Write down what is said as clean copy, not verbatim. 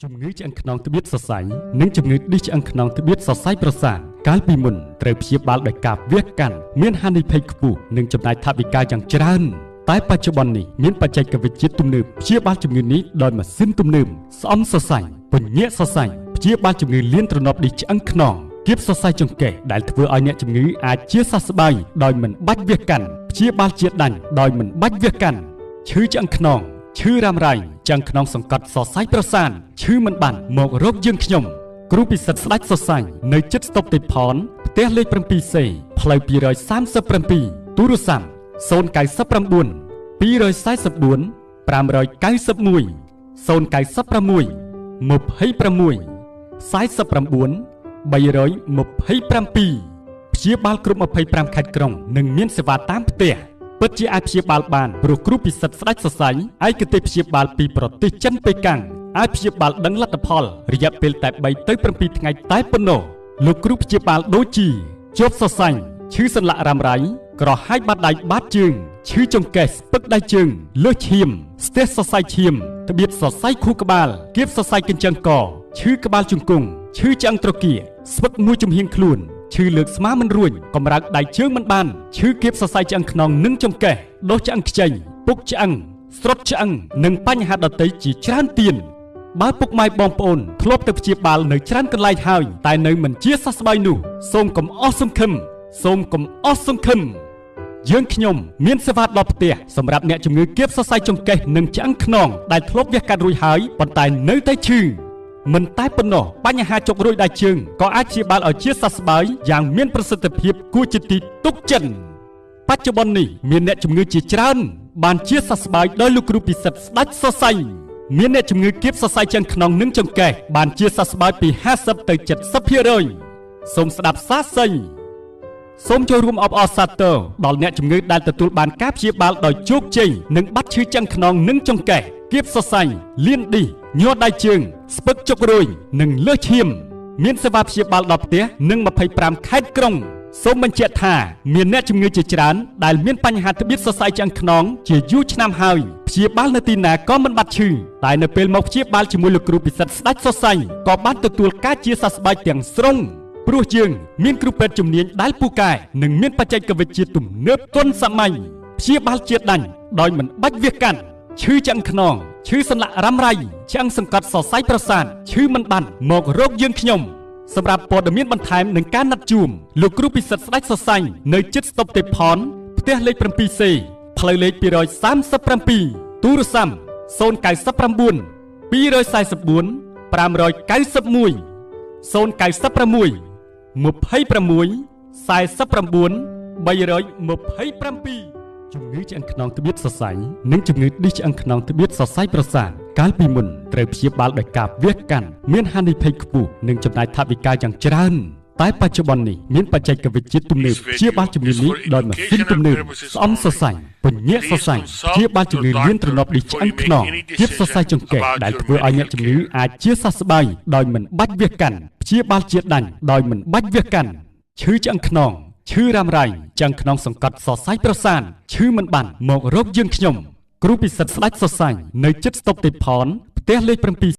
ជំងឺឆ្អឹងខ្នងត្បៀតសរសៃនិងជំងឺឌីសឆ្អឹងខ្នងត្បៀតសរសៃប្រសាទកាលពីមុនត្រូវព្យាបាលដោយការវះកាត់មានហានិភ័យខ្ពស់និងចំណាយថវិកាយ៉ាងច្រើនតែបច្ចុប្បន្ននេះមានបច្ចេកវិទ្យាទំនើបព្យាបាលជំងឺនេះដោយម៉ាស៊ីនទំនើបស្អំសរសៃពញាក់សរសៃព្យាបាលជំងឺលៀនទ្រនាប់ឌីសឆ្អឹងខ្នងគៀបសរសៃចង្កេះដែលធ្វើឲ្យអ្នកជំងឺអាចជាសះស្បើយដោយមិនបាច់វះកាត់ព្យាបាលជាដាញ់ដោយមិនបាច់វះកាត់ឈឺឆ្អឹងខ្នងឈឺរ៉ាំរ៉ៃឆ្អឹងខ្នងសង្កត់សរសៃប្រសាទឈឺមិនបានមករកយើងខ្ញុំគ្រូពិសិដ្ឋស្ដេចសរសៃនៅជិតស្តុបទេផនផ្ទះលេខ 7C ផ្លូវ 237 ទូរស័ព្ទ 099 244 591 096 26 49 327 ព្យាបាលគ្រប់25ខេត្តក្រុងនិងមានសេវាតាមផ្ទះពិតជាអាចព្យាបាលបានព្រោះគ្រូពិសិដ្ឋស្ដេចសរសៃឯកទេសព្យាបាលពីប្រទេសចិនប៉េកាំងអាចព្យាបាលដឹងលទ្ធផលរយៈពេលតែ3ទៅ7ថ្ងៃតែប៉ុណ្ណោះលោកគ្រូព្យាបាលដូចជាជាប់សរសៃឈឺសន្លាក់រ៉ាំរ៉ៃក្រហាយបាត់ដៃបាត់ជើងឈឺចង្កេះស្ពឹកដៃជើងលើសឈាមស្ទះសរសៃឈាមត្បៀតសរសៃខួរក្បាលគៀបសរសៃកញ្ចឹងកឈឺក្បាលជង្គង់ឈឺឆ្អឹងត្រគាស្ពឹកមួយជំហៀងខ្លួនឈឺលើកស្មាមិនរួញកម្រើកដៃជើងមិនបានឈឺគៀបសរសៃឆ្អឹងខ្នងនិងចង្កេះដុសឆ្អឹងខ្ចីពុកឆ្អឹងស្រុតឆ្អឹងនិងបញ្ហាដទៃជាច្រើនទៀតបើពុកម៉ែបងប្អូនធ្លាប់ទៅព្យាបាលនៅច្រើនកន្លែងហើយតែនៅមិនជាសះស្បើយនោះសូមកុំអស់សង្ឃឹមយើងខ្ញុំមានសេវាដល់ផ្ទះសម្រាប់អ្នកជំងឺគៀបសរសៃចង្កេះនិងឆ្អឹងខ្នងដែលធ្លាប់វះកាត់រួចហើយប៉ុន្តែនៅតែឈឺមិនតែប៉ុណ្ណោះបញ្ហាចុករួយដៃជើងក៏អាចព្យាបាលឲ្យជាសះស្បើយយ៉ាងមានប្រសិទ្ធភាពគួរជាទីទុកចិត្តបច្ចុប្បន្ននេះមានអ្នកជំងឺជាច្រើនបានជាសះស្បើយដោយលោកគ្រូពិសិដ្ឋស្ដេចសរសៃមានអ្នកជំងឺគៀបសរសៃឆ្អឹងខ្នងនិងចង្កេះបានជាសះស្បើយពី50ទៅ 70% សូមស្ដាប់សាស័យសូមចូលរួមអបអរសាទរដល់អ្នកជំងឺដែលទទួលបានការព្យាបាលដោយជោគជ័យនិងបាត់ឈឺឆ្អឹងខ្នងនិងចង្កេះគៀបសរសៃលៀនឌីសញ័រដៃជើងស្ពឹកចុករួយនិងលើសឈាមមានសេវាព្យាបាលដល់ផ្ទះនិង25ខេត្តក្រុងសូមបញ្ជាក់ថាមានអ្នកជំងឺជាច្រើនដែលមានបញ្ហាត្បៀតសរសៃឆ្អឹងខ្នងជាយូរឆ្នាំហើយព្យាបាលនៅទីណាក៏មិនបាត់ឈឺតែនៅពេលមកព្យាបាលជាមួយលោកគ្រូពិសិដ្ឋស្ដេចសរសៃក៏បានទទួលការជាសះស្បើយទាំងស្រុងព្រោះយើងមានគ្រូពេទ្យជំនាញដែលពូកែនិងមានបច្ចេកវិទ្យាទំនើបទាន់សម័យព្យាបាលជាដាញ់ដោយមិនបាច់វះកាត់ឈឺឆ្អឹងខ្នងឈឺសន្លាក់រ៉ាំរ៉ៃឆ្អឹងសង្កត់សរសៃប្រសាទឈឺមិនបានមករកយើងខ្ញុំសម្រាប់ព័ត៌មានបន្ថែមនិងការណាត់ជួបលោកគ្រូពិសិដ្ឋស្ដេចសរសៃនៅជិតស្តុបទេផនផ្ទះលេខ 7C ផ្លូវលេខ 237 ទូរស័ព្ទ 099 244 591 096 26 49 327ជំងឺឆ្អឹងខ្នងត្បៀតសរសៃនិងជំងឺឌីសឆ្អឹងខ្នងត្បៀតសរសៃប្រសាទកាលពីមុនត្រូវព្យាបាលដោយការវះកាត់មានហានិភ័យខ្ពស់និងចំណាយថវិកាយ៉ាងច្រើនតែបច្ចុប្បន្ននេះមានបច្ចេកវិទ្យាទំនើបព្យាបាលជំងឺនេះដោយម៉ាស៊ីនទំនើបស្អំសរសៃពញាក់សរសៃព្យាបាលជំងឺលៀនទ្រនាប់ឌីសឆ្អឹងខ្នងគៀបសរសៃចង្កេះដែលធ្វើឲ្យអ្នកជំងឺអាចជាសះស្បើយដោយមិនបាច់វះកាត់ព្យាបាលជាដាញ់ដោយមិនបាច់វះកាត់ឈឺឆ្អឹងខ្នងឈឺរ៉ាំរ៉ៃឆ្អឹងខ្នងសង្កត់សរសៃប្រសាទឈឺមិនបានមករកយើងខ្ញុំគ្រូពិសិដ្ឋស្ដេចសរសៃនៅជិតស្តុបទេផនផ្ទះលេខ 7